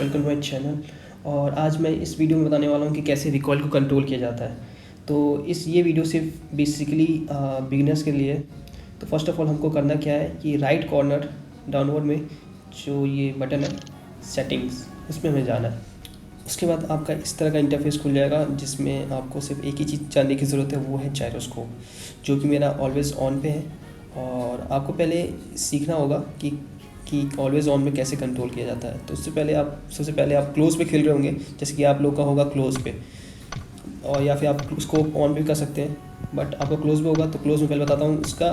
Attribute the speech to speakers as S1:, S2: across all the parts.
S1: Welcome to my channel. और आज मैं इस वीडियो में बताने वाला हूँ कि कैसे रिकॉइल को कंट्रोल किया जाता है। तो ये वीडियो सिर्फ बेसिकली बिगिनर्स के लिए है। तो फर्स्ट ऑफ ऑल हमको करना क्या है कि राइट कॉर्नर डाउनवर्ड में जो ये बटन है सेटिंग्स, उसमें हमें जाना है। उसके बाद आपका इस तरह का इंटरफेस खुल जाएगा जिसमें आपको सिर्फ एक ही चीज़ जानने की ज़रूरत है, वो है जायरोस्कोप, जो कि मेरा ऑलवेज़ ऑन पे है। और आपको पहले सीखना होगा कि ऑलवेज़ ऑन में कैसे कंट्रोल किया जाता है। तो सबसे पहले आप क्लोज़ पे खेल रहे होंगे, जैसे कि आप लोग का होगा क्लोज़ पे, और या फिर आप स्कोप ऑन भी कर सकते हैं। बट आपका क्लोज़ पे होगा तो क्लोज़ में पहले बताता हूँ उसका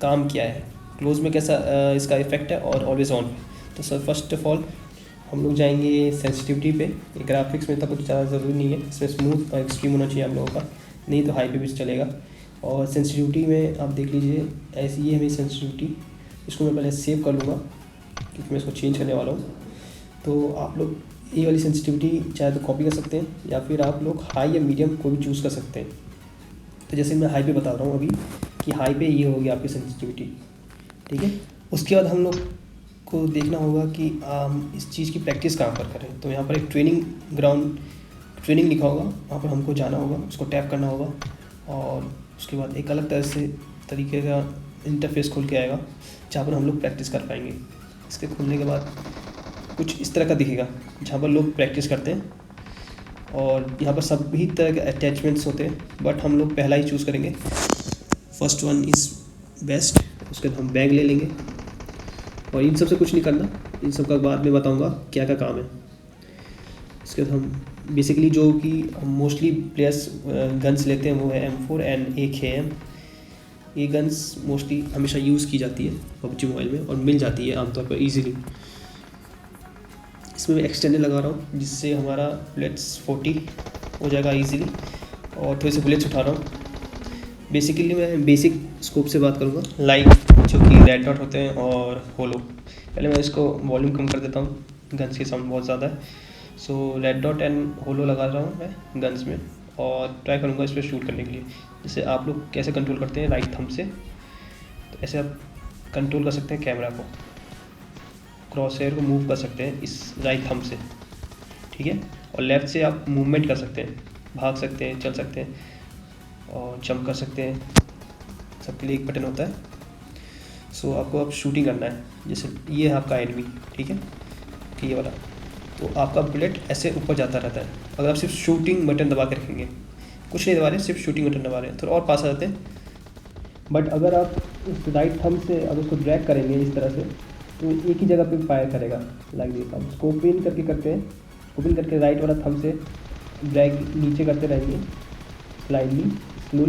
S1: काम क्या है, क्लोज़ में कैसा इसका इफेक्ट है, और ऑलवेज़ ऑन पे। तो सर फर्स्ट ऑफ ऑल हम लोग जाएंगे सेंसिटिविटी पे। ग्राफिक्स में तो कुछ ज़्यादा ज़रूरी नहीं है, इसमें स्मूथ और एक्सट्रीम होना चाहिए आप लोगों का, नहीं तो हाई पे भी चलेगा। और सेंसिटिविटी में आप देख लीजिए, ऐसी ये है मेरी सेंसिटिविटी। इसको मैं पहले सेव कर लूँगा क्योंकि मैं इसको चेंज करने वाला हूँ। तो आप लोग ये वाली सेंसिटिविटी चाहे तो कॉपी कर सकते हैं, या फिर आप लोग हाई या मीडियम को भी चूज़ कर सकते हैं। तो जैसे मैं हाई पे बता रहा हूँ अभी कि हाई पे ये होगी आपकी सेंसिटिविटी, ठीक है। उसके बाद हम लोग को देखना होगा कि इस चीज़ की प्रैक्टिस कहाँ पर करें। तो यहाँ पर एक ट्रेनिंग लिखा होगा, वहाँ पर हमको जाना होगा, उसको टैप करना होगा, और उसके बाद एक अलग तरीके का इंटरफेस खुल के आएगा जहाँ पर हम लोग प्रैक्टिस कर पाएंगे। इसके खुलने के बाद कुछ इस तरह का दिखेगा जहाँ पर लोग प्रैक्टिस करते हैं, और यहाँ पर सभी तरह के अटैचमेंट्स होते हैं, बट हम लोग पहला ही चूज़ करेंगे। First one is best. उसके बाद हम बैग ले लेंगे, और इन सब से कुछ नहीं करना, इन सब का बाद में बताऊंगा क्या क्या काम है। इसके बाद हम बेसिकली जो कि हम मोस्टली प्लेयर्स गन्स लेते हैं वो है M4 एंड AKM। ये गन्स मोस्टली हमेशा यूज़ की जाती है PUBG मोबाइल में, और मिल जाती है आमतौर पर ईजीली। इसमें मैं एक्सटेंडर लगा रहा हूँ जिससे हमारा बुलेट्स 40 हो जाएगा ईजीली, और थोड़े से बुलेट्स उठा रहा हूँ। बेसिकली मैं बेसिक स्कोप से बात करूँगा, लाइक जो कि रेड डॉट होते हैं और होलो। पहले मैं इसको वॉल्यूम कम कर देता हूँ, गन्स की साउंड बहुत ज़्यादा है। सो रेड डॉट एंड होलो लगा रहा हूँ मैं गन्स में, और ट्राई करूँगा इस पर शूट करने के लिए। जैसे आप लोग कैसे कंट्रोल करते हैं राइट थंब से, तो ऐसे आप कंट्रोल कर सकते हैं कैमरा को, क्रॉस हेयर को मूव कर सकते हैं इस राइट थंब से, ठीक है। और लेफ़्ट से आप मूवमेंट कर सकते हैं, भाग सकते हैं, चल सकते हैं, और जंप कर सकते हैं। सबके लिए एक बटन होता है। सो आपको अब शूटिंग करना है, जैसे ये है आपका एनिमी, ठीक है, कि ये वाला। तो आपका बुलेट ऐसे ऊपर जाता रहता है अगर आप सिर्फ शूटिंग बटन दबा के रखेंगे, कुछ नहीं दबा रहे, सिर्फ शूटिंग बटन दबा रहे हैं, थोड़ा और पास आ जाते हैं। बट अगर आप इस राइट थंब से अगर उसको ड्रैग करेंगे इस तरह से, तो एक ही जगह पे फायर करेगा। लाइक दिस आप स्कोप इन करके करते हैं, स्कोप इन करके राइट वाला थंब से ड्रैग नीचे करते रहेंगे स्लाइडली,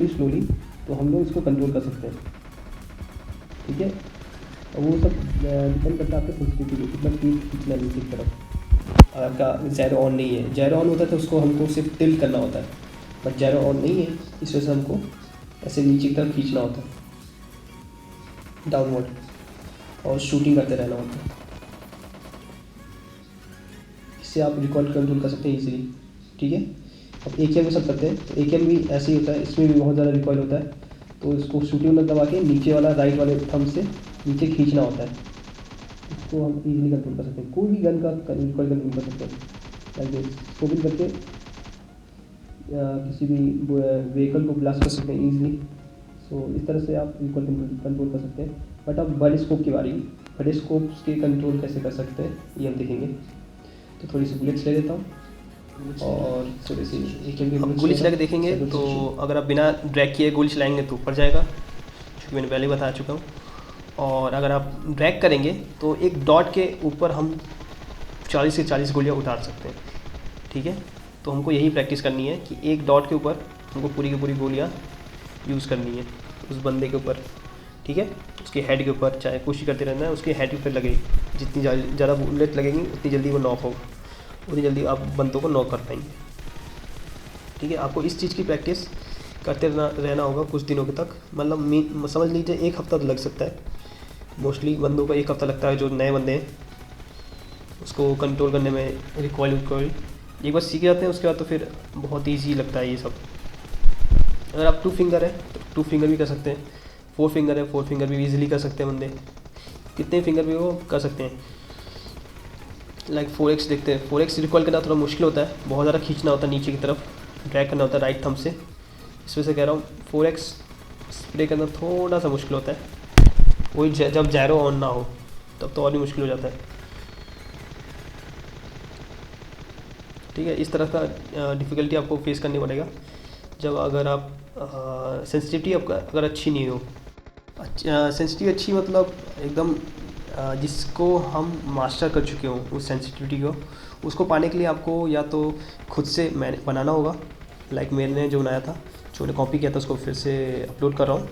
S1: स्लोली, तो हम लोग इसको कंट्रोल कर सकते हैं, ठीक है। और वो सब डिपेंड करता है आपके सेंसिटिविटी पे, कितना तेज खींचना नीचे की तरफ। अगर आपका ज़ैरो ऑन नहीं है, ज़ैरो ऑन होता है तो उसको हमको सिर्फ टिल्ट करना होता है, बट ज़ैरो ऑन नहीं है, इस वजह से हमको ऐसे नीचे की तरफ खींचना होता है डाउनवर्ड, और शूटिंग करते रहना होता है। इससे आप रिकॉर्ड कंट्रोल कर सकते हैं ईजिली, ठीक है। अब AKM में सब करते हैं, तो AKM भी ऐसे ही होता है, इसमें भी बहुत ज़्यादा रिकॉइल होता है। तो इसको शूटिंग में दबा के नीचे वाला राइट वाले थंब से नीचे खींचना होता है, इसको हम ईजिली कंट्रोल कर सकते हैं। कोई भी गन का रिकॉइल कंट्रोल कर सकते हैं, लाइक इसको भी करके किसी भी व्हीकल को ब्लास्ट कर सकते हैं ईजिली। सो इस तरह से आप रिकॉइल कंट्रोल कर सकते हैं। बट अब बड़े स्कोप की बारी, बड़े स्कोप्स के कंट्रोल कैसे कर सकते हैं ये हम देखेंगे। तो थोड़ी सी बुलेट्स ले लेता हूँ, और थोड़ी सी अब गोली चला के देखेंगे। तो अगर आप बिना ड्रैग किए गोली चलाएंगे तो ऊपर जाएगा, क्योंकि मैंने पहले बता चुका हूँ। और अगर आप ड्रैग करेंगे तो एक डॉट के ऊपर हम 40 से 40 गोलियाँ उतार सकते हैं, ठीक है। तो हमको यही प्रैक्टिस करनी है कि एक डॉट के ऊपर हमको पूरी की पूरी गोलियाँ यूज़ करनी है उस बंदे के ऊपर, ठीक है। उसके हेड के ऊपर चाहे कोशिश करते रहना है, उसके हेड के ऊपर लगे, जितनी ज़्यादा बुलेट लगेंगी उतनी जल्दी वो नॉक होगा, उतनी जल्दी आप बंदों को नॉक कर पाएंगे, ठीक है। आपको इस चीज़ की प्रैक्टिस करते रहना होगा कुछ दिनों के तक, मतलब समझ लीजिए 1 हफ़्ता तो लग सकता है। मोस्टली बंदों को 1 हफ़्ता लगता है, जो नए बंदे हैं उसको कंट्रोल करने में। रिकॉइल एक बार सीख जाते हैं उसके बाद तो फिर बहुत ईजी लगता है ये सब। अगर आप 2 फिंगर है तो 2 फिंगर भी कर सकते हैं, 4 फिंगर है 4 फिंगर भी ईजिली कर सकते हैं बंदे, कितने फिंगर भी वो कर सकते हैं। लाइक 4x देखते हैं। 4x रिकॉल करना थोड़ा मुश्किल होता है, बहुत ज़्यादा खींचना होता है, नीचे की तरफ ड्रैग करना होता है राइट थंब से। इस वजह से कह रहा हूँ 4x स्प्रे करना थोड़ा सा मुश्किल होता है, वही जब जैरो ऑन ना हो तब तो और भी मुश्किल हो जाता है। ठीक है, इस तरह का डिफ़िकल्टी आपको फेस करनी पड़ेगा जब अगर आप सेंसिटिविटी आपका अगर अच्छी नहीं हो। सेंसिटिव अच्छी मतलब एकदम जिसको हम मास्टर कर चुके हों उस सेंसिटिविटी को, उसको पाने के लिए आपको या तो खुद से मैंने बनाना होगा, लाइक मैंने जो बनाया था, जो मैंने कॉपी किया था उसको फिर से अपलोड कर रहा हूँ,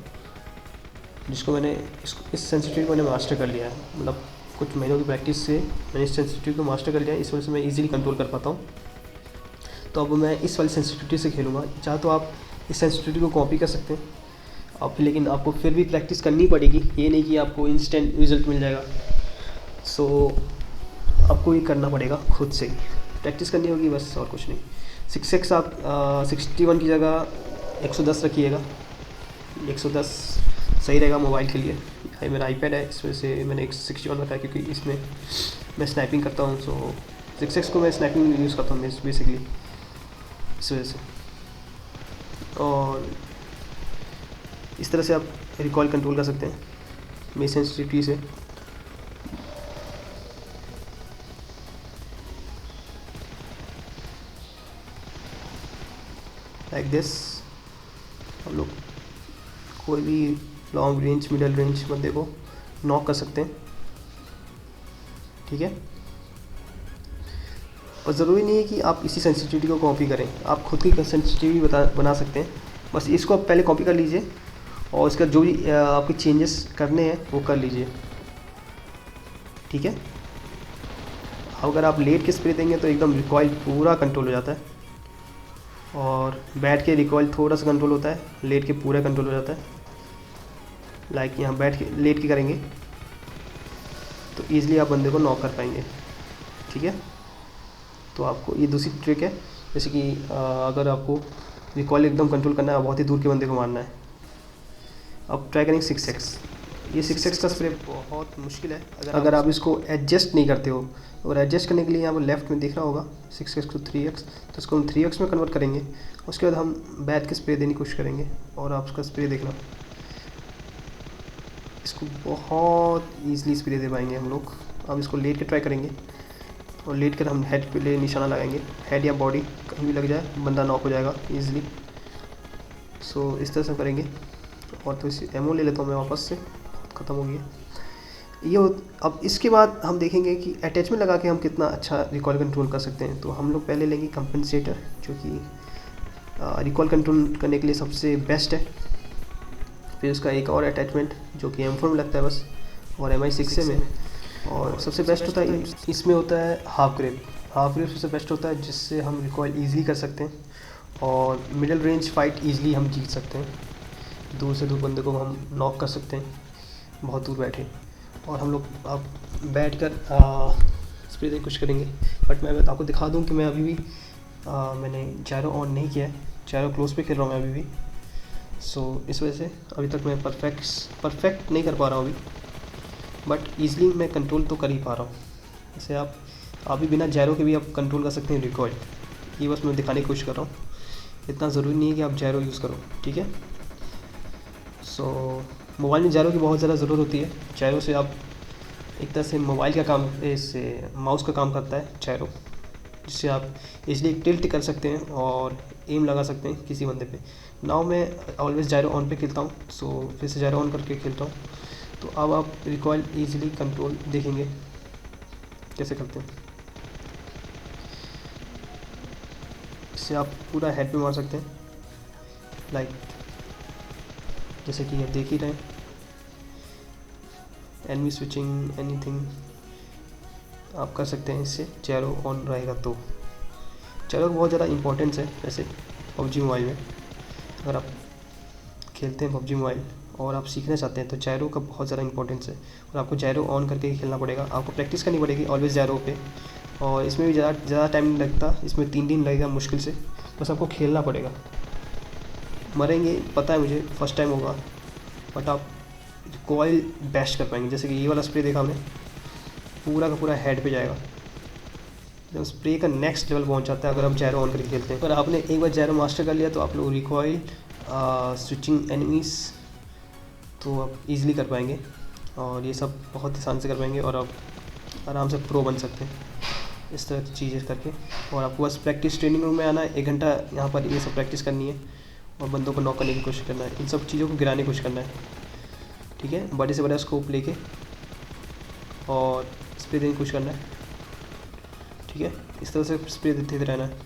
S1: जिसको मैंने इस सेंसिटिविटी को मैंने मास्टर कर लिया है। मतलब कुछ महीनों की प्रैक्टिस से मैंने इस सेंसिटिविटी को मास्टर कर लिया है, इस वजह से मैं ईजिली कंट्रोल कर पाता हूँ। तो अब मैं इस वाली सेंसिटिविटी से खेलूँगा। चाहे तो आप इस सेंसिटिविटी को कॉपी कर सकते हैं आप, लेकिन आपको फिर भी प्रैक्टिस करनी पड़ेगी, ये नहीं कि आपको इंस्टेंट रिजल्ट मिल जाएगा। सो आपको ये करना पड़ेगा, खुद से ही प्रैक्टिस करनी होगी बस, और कुछ नहीं। 6x आप 61 की जगह 110 रखिएगा। 110 सही रहेगा मोबाइल के लिए। ये मेरा iPad है, इस वजह से मैंने 61 रखा है, क्योंकि इसमें मैं स्नैपिंग करता हूँ। सो 6x को मैं स्नैपिंग में यूज़ करता हूँ बेसिकली, इस वजह से। और इस तरह से आप रिकॉल कंट्रोल कर सकते हैं मेरी सेंसिटिविटी से। लाइक दिस हम लोग कोई भी लॉन्ग रेंज मिडल रेंज बंदे को नॉक कर सकते हैं। ठीक है, और ज़रूरी नहीं है कि आप इसी सेंसिटिविटी को कॉपी करें, आप खुद की सेंसिटिविटी बना सकते हैं। बस इसको आप पहले कॉपी कर लीजिए और इसका जो भी आपके चेंजेस करने हैं वो कर लीजिए। ठीक है, अगर आप लेट के स्प्रे देंगे तो एकदम रिकॉइल पूरा कंट्रोल हो जाता है, और बैठ के रिकॉइल थोड़ा सा कंट्रोल होता है, लेट के पूरा कंट्रोल हो जाता है। लाइक यहाँ बैठ के लेट के करेंगे तो ईज़िली आप बंदे को नॉक कर पाएंगे। ठीक है, तो आपको ये दूसरी ट्रिक है, जैसे कि अगर आपको रिकॉइल एकदम कंट्रोल करना है, बहुत ही दूर के बंदे को मारना है, अब ट्राई करेंगे 6x। ये 6x का स्प्रे बहुत मुश्किल है अगर आप इसको एडजस्ट नहीं करते हो। और एडजस्ट करने के लिए यहाँ पर लेफ्ट में दिख रहा होगा 6x को 3x, तो इसको हम 3x में कन्वर्ट करेंगे। उसके बाद हम बैठ के स्प्रे देने की कोशिश करेंगे, और आप उसका स्प्रे देखना, इसको बहुत ईजिली स्प्रे दे पाएंगे हम लोग। अब इसको लेट के ट्राई करेंगे, और लेट कर हम हेड पे ले निशाना लगाएंगे, हेड या बॉडी कहीं भी लग जाए बंदा नॉक हो जाएगा ईजिली। सो इस तरह से करेंगे। और तो इसी एमओ ले लेता हूँ मैं वापस से, ख़त्म हो गया ये। अब इसके बाद हम देखेंगे कि अटैचमेंट लगा के हम कितना अच्छा रिकॉल कंट्रोल कर सकते हैं। तो हम लोग पहले लेंगे कंपनसेटर, जो कि रिकॉल कंट्रोल करने के लिए सबसे बेस्ट है। फिर उसका एक और अटैचमेंट जो कि M4 में लगता है बस, और MI6 में, और सबसे बेस्ट होता है इसमें होता है हाफ ग्रिप। हाफ ग्रिप सबसे बेस्ट होता है, जिससे हम रिकॉइल ईजिली कर सकते हैं, और मिडिल रेंज फाइट ईजिली हम जीत सकते हैं। दूर से दूर बंदे को हम नॉक कर सकते हैं, बहुत दूर बैठे। और हम लोग अब बैठ कर स्प्रे देने की कोशिश करेंगे। बट मैं आपको दिखा दूं कि मैं अभी भी मैंने जैरो ऑन नहीं किया है, जैरो क्लोज पे खेल रहा हूँ मैं अभी भी। सो इस वजह से अभी तक मैं परफेक्ट नहीं कर पा रहा हूँ अभी, बट ईजिली मैं कंट्रोल तो कर ही पा रहा हूँ। जैसे आप भी बिना जैरो के भी आप कंट्रोल कर सकते हैं रिकॉइल, ये बस मैं दिखाने की कोशिश कर रहा हूँ। इतना ज़रूरी नहीं है कि आप जैरो यूज़ करो। ठीक है, सो मोबाइल में जैरो की बहुत ज़्यादा ज़रूरत होती है। जैरो से आप एक तरह से मोबाइल का काम, इससे माउस का काम करता है जैरो, जिससे आप इजीली टिल्ट कर सकते हैं और एम लगा सकते हैं किसी बंदे पे। नाउ मैं ऑलवेज जैरो ऑन पे खेलता हूँ, सो फिर से जैरो ऑन करके खेलता हूँ। तो अब आप रिकॉइल ईजिली कंट्रोल देखेंगे कैसे करते हैं। इससे आप पूरा हेड पे मार सकते हैं, लाइक जैसे कि आप देख ही रहे हैं, एनिमी स्विचिंग एनीथिंग आप कर सकते हैं इससे, जैरो ऑन रहेगा तो। जैरो का बहुत ज़्यादा इंपॉर्टेंस है वैसे PUBG मोबाइल में। अगर आप खेलते हैं PUBG मोबाइल और आप सीखना चाहते हैं तो जैरो का बहुत ज़्यादा इंपॉर्टेंस है, और आपको जैरो ऑन करके ही खेलना पड़ेगा। आपको प्रैक्टिस करनी पड़ेगी ऑलवेज जैरो पे, और इसमें भी ज़्यादा टाइम नहीं लगता, इसमें 3 दिन लगेगा मुश्किल से, बस आपको खेलना पड़ेगा। मरेंगे पता है मुझे, फर्स्ट टाइम होगा, बट आप कॉइल बेस्ट कर पाएंगे। जैसे कि ये वाला स्प्रे देखा हमने, पूरा का पूरा हेड पे जाएगा, जब स्प्रे का नेक्स्ट लेवल पहुंच जाता है अगर आप जैरो ऑन करके खेलते हैं। अगर आपने एक बार जैरो मास्टर कर लिया तो आप लोग रिकॉइल स्विचिंग एनिमीज़ तो आप इजीली कर पाएंगे और ये सब बहुत आसान से कर पाएंगे और आप आराम से प्रो बन सकते हैं इस तरह की चीज़ें करके। और आपको बस प्रैक्टिस ट्रेनिंग रूम में आना है, 1 घंटा यहाँ पर ये सब प्रैक्टिस करनी है और बंदों को नॉक करने की कोशिश करना है, इन सब चीज़ों को गिराने की कोशिश करना है, ठीक है। बड़े से बड़ा स्कोप लेके और स्प्रे देने की कोशिश करना है, ठीक है। इस तरह से स्प्रे देते रहना है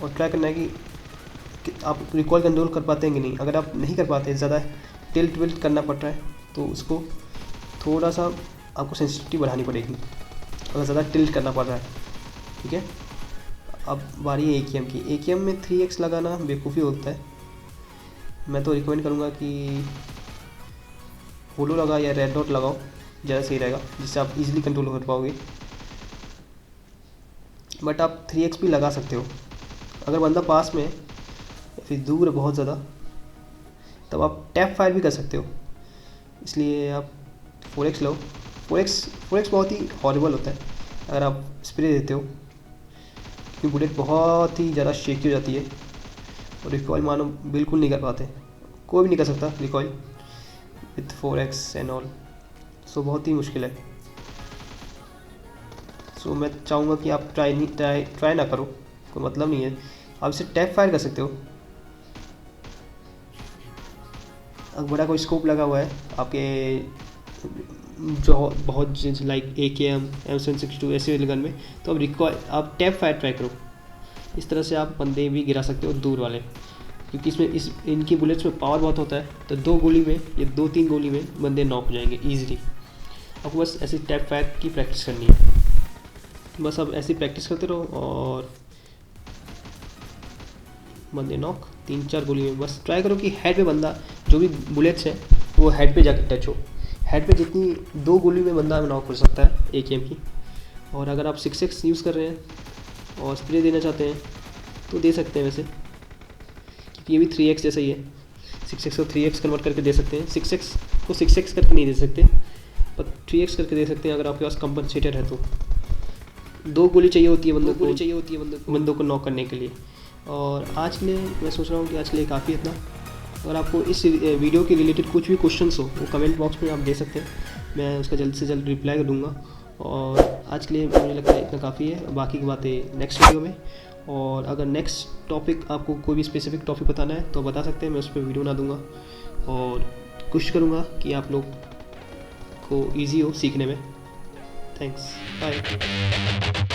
S1: और ट्राई करना है कि आप रिकॉल कंट्रोल कर पाते हैं कि नहीं। अगर आप नहीं कर पाते, ज़्यादा टिल्ट विल्ट करना पड़ रहा है तो उसको थोड़ा सा आपको सेंसिटिविटी बढ़ानी पड़ेगी, अगर ज़्यादा टिल्ट करना पड़ रहा है, ठीक है। अब बारी है AKM की। AKM में 3x लगाना बेवकूफ़ी होता है। मैं तो रिकमेंड करूँगा कि होलो लगाओ या रेड डॉट लगाओ, ज़्यादा सही रहेगा, जिससे आप इजीली कंट्रोल कर पाओगे। बट आप 3x भी लगा सकते हो अगर बंदा पास में या फिर दूर है बहुत ज़्यादा, तब आप टैप फायर भी कर सकते हो। इसलिए आप 4x लो। 4x बहुत ही हॉरिबल होता है अगर आप स्प्रे देते हो, क्योंकि बुलेट बहुत ही ज़्यादा शेकी हो जाती है और रिकॉइल मानो बिल्कुल नहीं कर पाते, कोई भी नहीं कर सकता recoil with 4x and all. So बहुत ही मुश्किल है। सो मैं चाहूँगा कि आप ट्राई ना करो, कोई मतलब नहीं है। आप इसे टैप फायर कर सकते हो। अगर बड़ा कोई स्कोप लगा हुआ है आपके जो बहुत लाइक AKM M762 ऐसे वाले गन में, तो आप टैप फायर ट्राई करो। इस तरह से आप बंदे भी गिरा सकते हो दूर वाले, क्योंकि इसमें इनकी बुलेट्स में पावर बहुत होता है। तो 2 गोली में या 2-3 गोली में बंदे नॉक हो जाएंगे ईजिली। आपको बस ऐसी टैप फायर की प्रैक्टिस करनी है। बस आप ऐसी प्रैक्टिस करते रहो और बंदे नॉक 3-4 गोली में। बस ट्राई करो कि हेड पे बंदा, जो भी बुलेट्स हैं वो हेड पे जाके टच हो। हेड पे जितनी 2 गोली में बंदा नॉक हो सकता है AKM की। और अगर आप 6x यूज़ कर रहे हैं और स्प्रे देना चाहते हैं तो दे सकते हैं वैसे, क्योंकि ये भी 3x जैसा ही है। 6x को 3x कन्वर्ट करके दे सकते हैं। 6x को 6x करके नहीं दे सकते, पर 3x करके दे सकते हैं अगर आपके पास कंपनसेटर है तो। 2 गोली चाहिए होती है बंदों को नॉक करने के लिए। और आज के लिए मैं सोच रहा हूँ कि आज के लिए काफ़ी इतना। अगर आपको इस वीडियो के रिलेटेड कुछ भी क्वेश्चंस हो वो कमेंट बॉक्स में आप दे सकते हैं, मैं उसका जल्द से जल्द रिप्लाई कर दूँगा। और आज के लिए मुझे लगता है इतना काफ़ी है, बाकी की बातें नेक्स्ट वीडियो में। और अगर नेक्स्ट टॉपिक आपको कोई भी स्पेसिफिक टॉपिक बताना है तो बता सकते हैं, मैं उस पर वीडियो बना दूँगा और कोशिश करूँगा कि आप लोग को ईजी हो सीखने में। Thanks, bye.